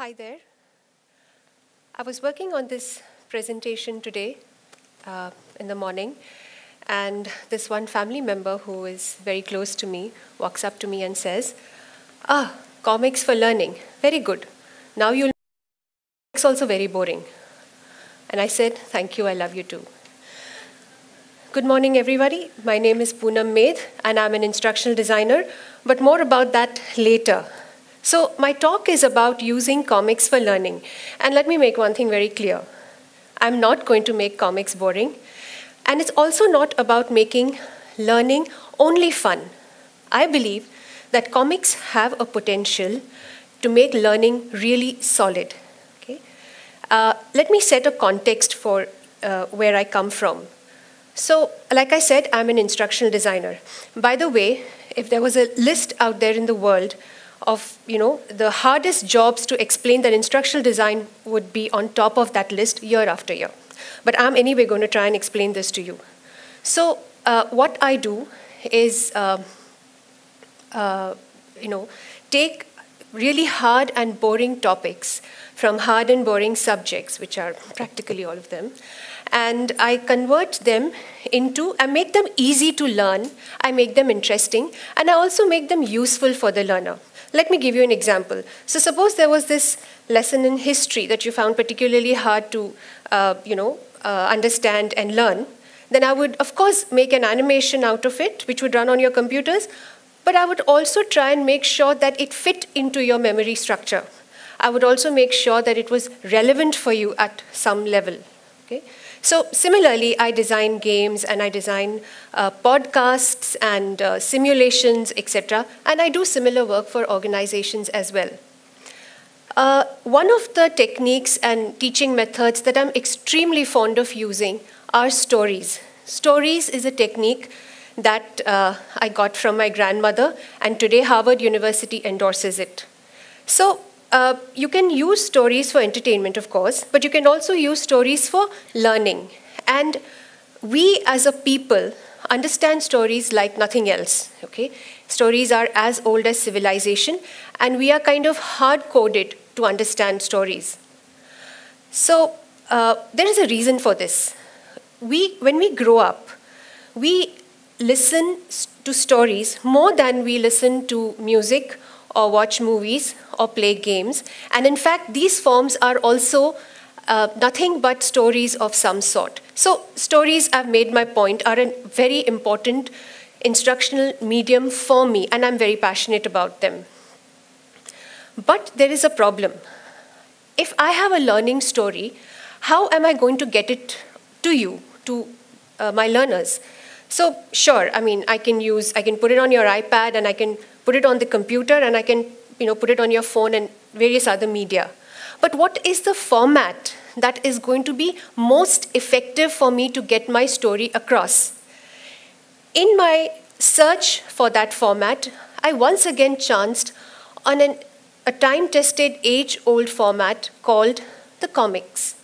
Hi there. I was working on this presentation today in the morning, and this one family member who is very close to me walks up to me and says, comics for learning, very good. Now you'll know it's also very boring. And I said, thank you, I love you too. Good morning, everybody. My name is Punam Medh, and I'm an instructional designer, but more about that later. So my talk is about using comics for learning. And let me make one thing very clear. I'm not going to make comics boring. And it's also not about making learning only fun. I believe that comics have a potential to make learning really solid. Okay? Let me set a context for where I come from. So, like I said, I'm an instructional designer. By the way, if there was a list out there in the world of the hardest jobs to explain, that instructional design would be on top of that list year after year. But I'm anyway going to try and explain this to you. So what I do is take really hard and boring topics from hard and boring subjects, which are practically all of them, and I convert them into, I make them easy to learn, I make them interesting, and I also make them useful for the learner. Let me give you an example. So suppose there was this lesson in history that you found particularly hard to understand and learn. Then I would, of course, make an animation out of it, which would run on your computers, but I would also try and make sure that it fit into your memory structure. I would also make sure that it was relevant for you at some level. Okay? So similarly, I design games and I design podcasts and simulations, etc. And I do similar work for organizations as well. One of the techniques and teaching methods that I'm extremely fond of using are stories. Stories is a technique that I got from my grandmother, and today Harvard University endorses it. So you can use stories for entertainment, of course, but you can also use stories for learning. And we as a people understand stories like nothing else. Okay? Stories are as old as civilization, and we are kind of hard-coded to understand stories. So there is a reason for this. When we grow up, we listen to stories more than we listen to music or watch movies or play games. And in fact, these forms are also nothing but stories of some sort. So stories, I've made my point, are a very important instructional medium for me, and I'm very passionate about them. But there is a problem. If I have a learning story, how am I going to get it to you, to my learners? So sure, I mean, I can put it on your iPad, and I can put it on the computer, and I can put it on your phone and various other media. But what is the format that is going to be most effective for me to get my story across? In my search for that format, I once again chanced on a time-tested, age-old format called the comics.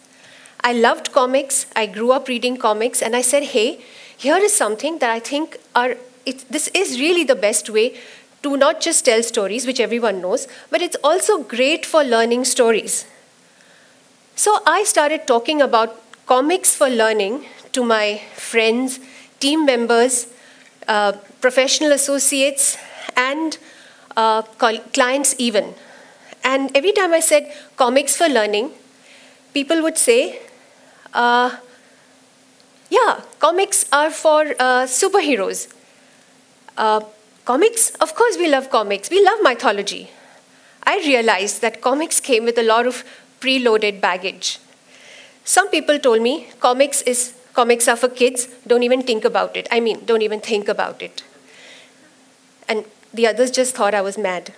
I loved comics, I grew up reading comics, and I said, hey, here is something that I think this is really the best way to not just tell stories, which everyone knows, but it's also great for learning stories. So I started talking about comics for learning to my friends, team members, professional associates, and clients even. And every time I said comics for learning, people would say, yeah, comics are for superheroes. Comics? Of course we love comics. We love mythology. I realized that comics came with a lot of preloaded baggage. Some people told me comics are for kids, don't even think about it. I mean, don't even think about it. And the others just thought I was mad.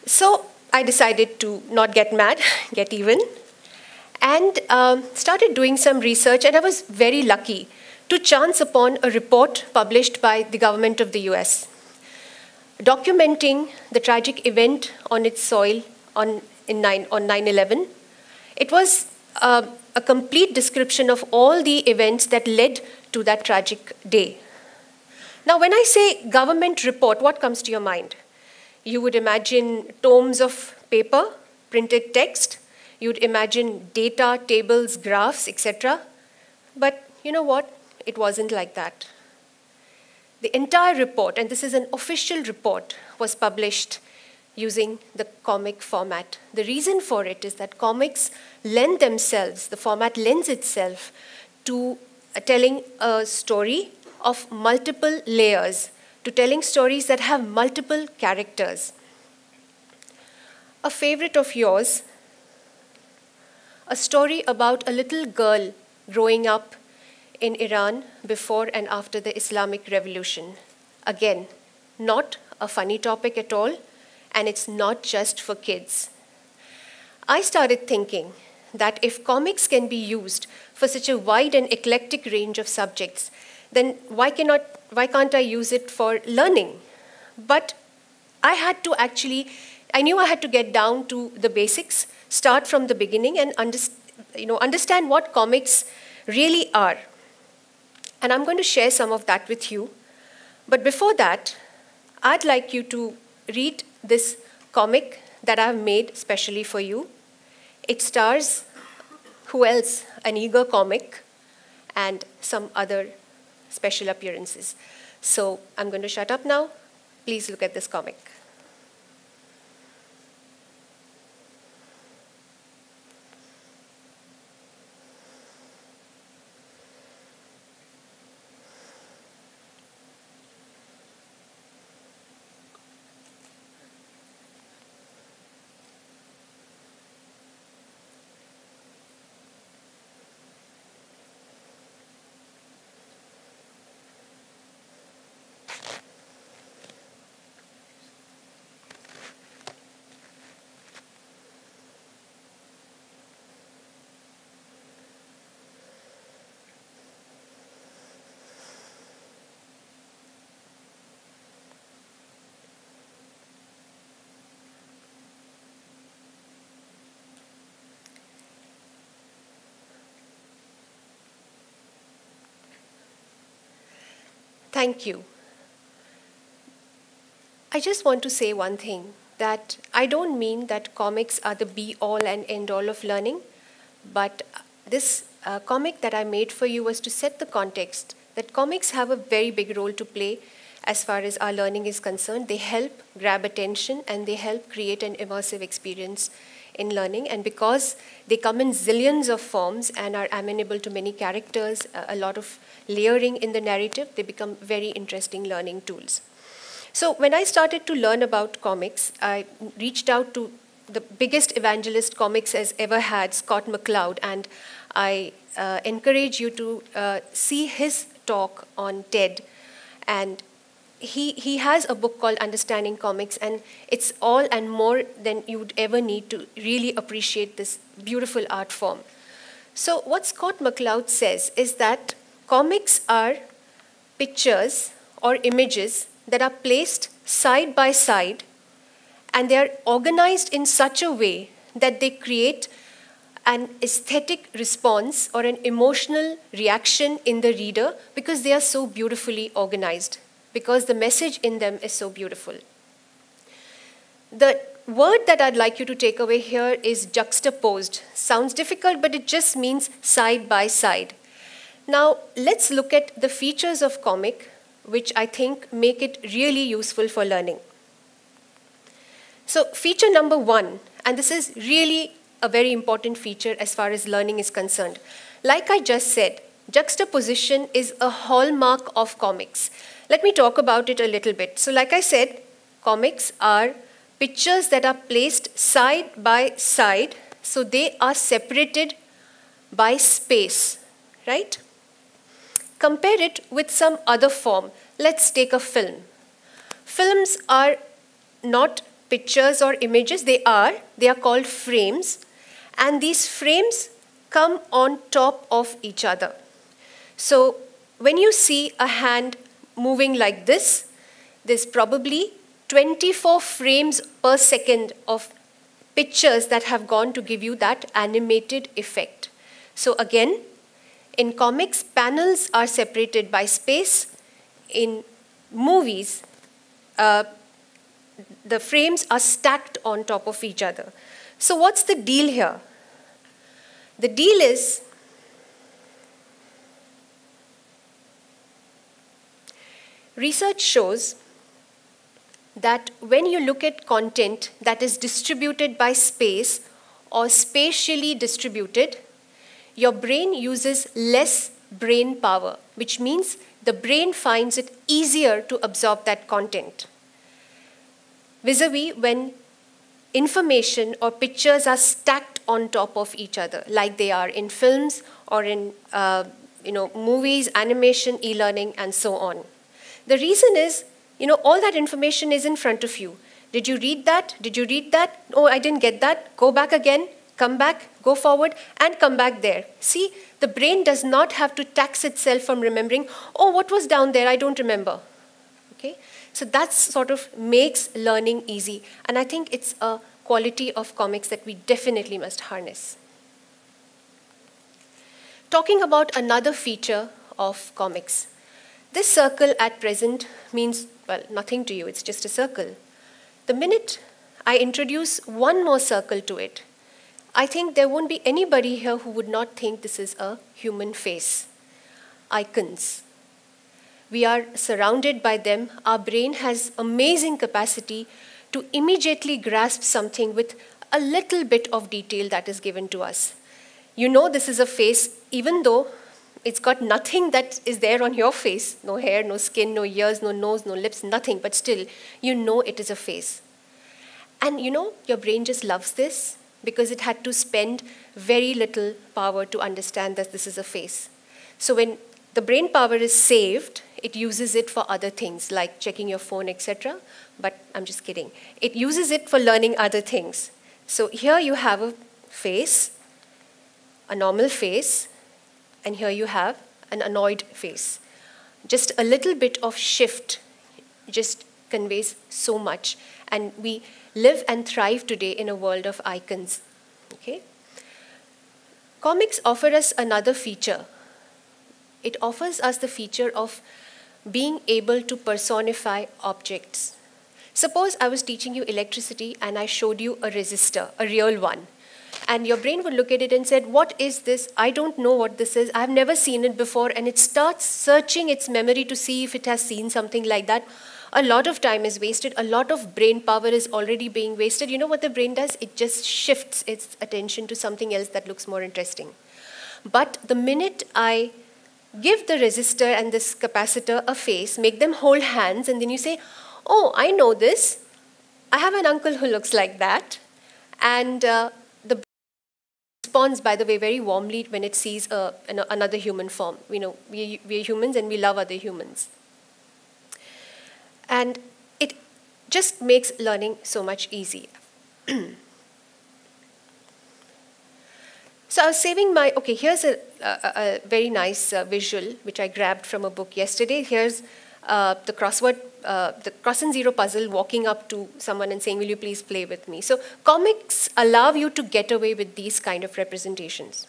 So I decided to not get mad, get even, and started doing some research, and I was very lucky to chance upon a report published by the government of the US, documenting the tragic event on its soil on 9/11. It was a complete description of all the events that led to that tragic day. Now, when I say government report, what comes to your mind? You would imagine tomes of paper, printed text. You'd imagine data, tables, graphs, etc. But you know what? It wasn't like that. The entire report, and this is an official report, was published using the comic format. The reason for it is that comics lend themselves, the format lends itself to telling a story of multiple layers, to telling stories that have multiple characters. A favorite of yours, a story about a little girl growing up in Iran before and after the Islamic Revolution. Again, not a funny topic at all, and it's not just for kids. I started thinking that if comics can be used for such a wide and eclectic range of subjects, then why can't I use it for learning? But I knew I had to get down to the basics, start from the beginning, and understand what comics really are. And I'm going to share some of that with you. But before that, I'd like you to read this comic that I've made specially for you. It stars, who else? An Eager comic and some other special appearances. So I'm going to shut up now. Please look at this comic. Thank you. I just want to say one thing, that I don't mean that comics are the be-all and end-all of learning, but this comic that I made for you was to set the context that comics have a very big role to play as far as our learning is concerned. They help grab attention and they help create an immersive experience in learning. And because they come in zillions of forms and are amenable to many characters, a lot of layering in the narrative, they become very interesting learning tools. So when I started to learn about comics, I reached out to the biggest evangelist comics has ever had, Scott Mccloud, and I encourage you to see his talk on TED. And he has a book called Understanding Comics, and it's all and more than you would ever need to really appreciate this beautiful art form. So what Scott Mccloud says is that comics are pictures or images that are placed side by side, and they are organized in such a way that they create an aesthetic response or an emotional reaction in the reader because they are so beautifully organized, because the message in them is so beautiful. The word that I'd like you to take away here is juxtaposed. Sounds difficult, but it just means side by side. Now, let's look at the features of comic, which I think make it really useful for learning. So, feature number one, and this is really a very important feature as far as learning is concerned. Like I just said, juxtaposition is a hallmark of comics. Let me talk about it a little bit. So like I said, comics are pictures that are placed side by side, so they are separated by space, right? Compare it with some other form. Let's take a film. Films are not pictures or images, they are called frames, and these frames come on top of each other. So when you see a hand moving like this, there's probably 24 frames per second of pictures that have gone to give you that animated effect. So again, in comics, panels are separated by space. In movies, the frames are stacked on top of each other. So what's the deal here? The deal is research shows that when you look at content that is distributed by space or spatially distributed, your brain uses less brain power, which means the brain finds it easier to absorb that content. Vis-a-vis when information or pictures are stacked on top of each other, like they are in films or in movies, animation, e-learning, and so on. The reason is, all that information is in front of you. Did you read that? Did you read that? Oh, I didn't get that. Go back again, come back, go forward, and come back there. See, the brain does not have to tax itself from remembering, oh, what was down there? I don't remember. Okay? So that sort of makes learning easy. And I think it's a quality of comics that we definitely must harness. Talking about another feature of comics. This circle at present means, well, nothing to you. It's just a circle. The minute I introduce one more circle to it, I think there won't be anybody here who would not think this is a human face. Icons. We are surrounded by them. Our brain has amazing capacity to immediately grasp something with a little bit of detail that is given to us. You know this is a face, even though it's got nothing that is there on your face. No hair, no skin, no ears, no nose, no lips, nothing. But still, you know it is a face. And your brain just loves this because it had to spend very little power to understand that this is a face. So when the brain power is saved, it uses it for other things like checking your phone, etc. But I'm just kidding. It uses it for learning other things. So here you have a face, a normal face, and here you have an annoyed face. Just a little bit of shift just conveys so much. And we live and thrive today in a world of icons. Okay? Comics offer us another feature. It offers us the feature of being able to personify objects. Suppose I was teaching you electricity and I showed you a resistor, a real one. And your brain would look at it and said, what is this? I don't know what this is. I've never seen it before. And it starts searching its memory to see if it has seen something like that. A lot of time is wasted. A lot of brain power is already being wasted. You know what the brain does? It just shifts its attention to something else that looks more interesting. But the minute I give the resistor and this capacitor a face, make them hold hands, and then you say, oh, I know this. I have an uncle who looks like that. And the brain responds, by the way, very warmly when it sees another human form. We are humans and we love other humans. And it just makes learning so much easier. So I was saving here's a very nice visual, which I grabbed from a book yesterday. Here's the cross and zero puzzle, walking up to someone and saying, will you please play with me? So comics allow you to get away with these kind of representations.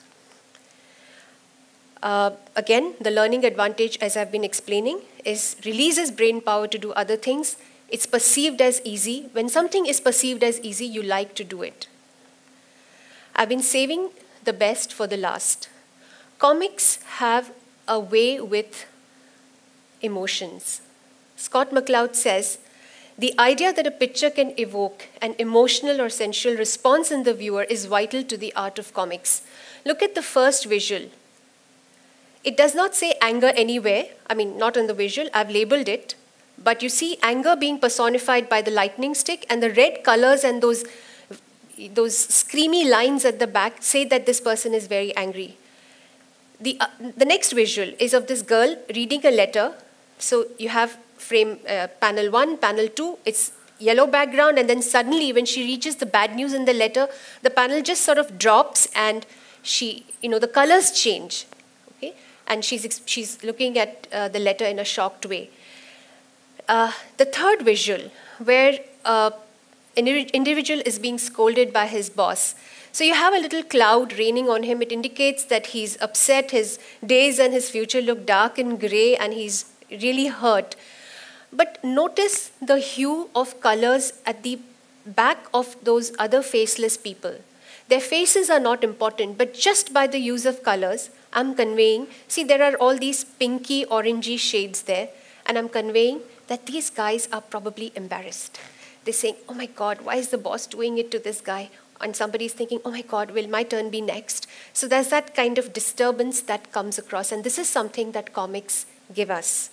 Again, the learning advantage, as I've been explaining, is releases brain power to do other things. It's perceived as easy. When something is perceived as easy, you like to do it. I've been saving the best for the last. Comics have a way with emotions. Scott Mccloud says, the idea that a picture can evoke an emotional or sensual response in the viewer is vital to the art of comics. Look at the first visual. It does not say anger anywhere. I mean, not on the visual. I've labeled it. But you see anger being personified by the lightning stick, and the red colors and those screamy lines at the back say that this person is very angry. The next visual is of this girl reading a letter. So you have frame panel 1, panel 2. It's yellow background, and then suddenly when she reaches the bad news in the letter, the panel just sort of drops and the colors change. Okay? And she's looking at the letter in a shocked way. The third visual, where an individual is being scolded by his boss. So you have a little cloud raining on him. It indicates that he's upset. His days and his future look dark and gray, and he's really hurt. But notice the hue of colors at the back of those other faceless people. Their faces are not important, but just by the use of colors, I'm conveying, see, there are all these pinky, orangey shades there, and I'm conveying that these guys are probably embarrassed. They're saying, oh my God, why is the boss doing it to this guy? And somebody's thinking, oh my God, will my turn be next? So there's that kind of disturbance that comes across, and this is something that comics give us.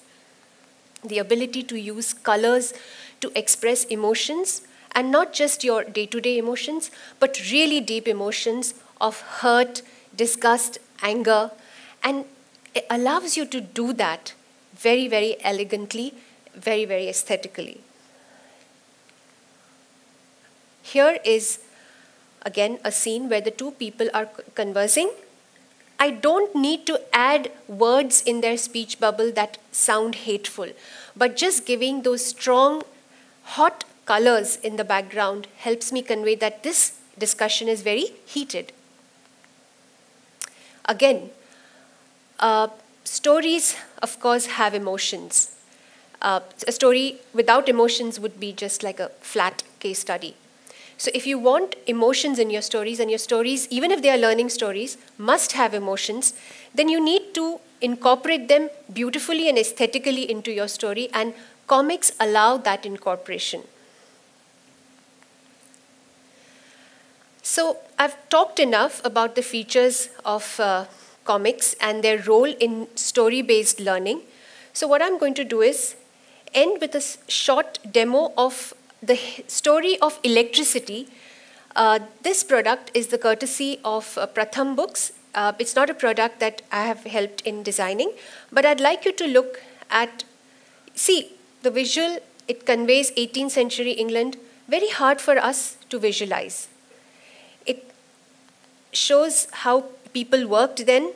The ability to use colors to express emotions, and not just your day-to-day emotions, but really deep emotions of hurt, disgust, anger, and it allows you to do that very, very elegantly, very, very aesthetically. Here is, again, a scene where the two people are conversing. I don't need to add words in their speech bubble that sound hateful, but just giving those strong, hot colors in the background helps me convey that this discussion is very heated. Again, stories, of course, have emotions. A story without emotions would be just like a flat case study. So if you want emotions in your stories, and your stories, even if they are learning stories, must have emotions, then you need to incorporate them beautifully and aesthetically into your story, and comics allow that incorporation. So I've talked enough about the features of comics and their role in story-based learning. So what I'm going to do is end with a short demo of the story of electricity. This product is the courtesy of Pratham Books. It's not a product that I have helped in designing, but I'd like you to look at, see, the visual, it conveys 18th century England, very hard for us to visualize. It shows how people worked then.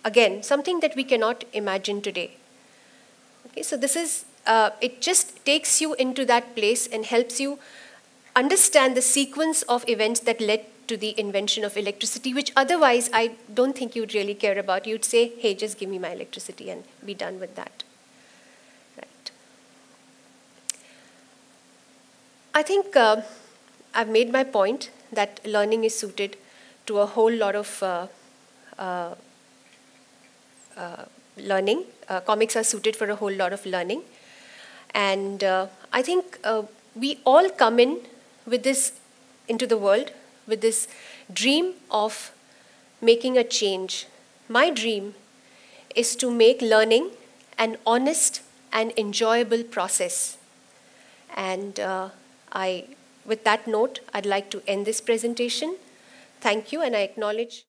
Again, something that we cannot imagine today. Okay, so this is, it just takes you into that place and helps you understand the sequence of events that led to the invention of electricity, which otherwise I don't think you'd really care about. You'd say, hey, just give me my electricity and be done with that. Right. I think I've made my point that learning is suited to a whole lot of learning. Comics are suited for a whole lot of learning. And I think we all come in with this into the world with this dream of making a change. My dream is to make learning an honest and enjoyable process. And with that note, I'd like to end this presentation. Thank you, and I acknowledge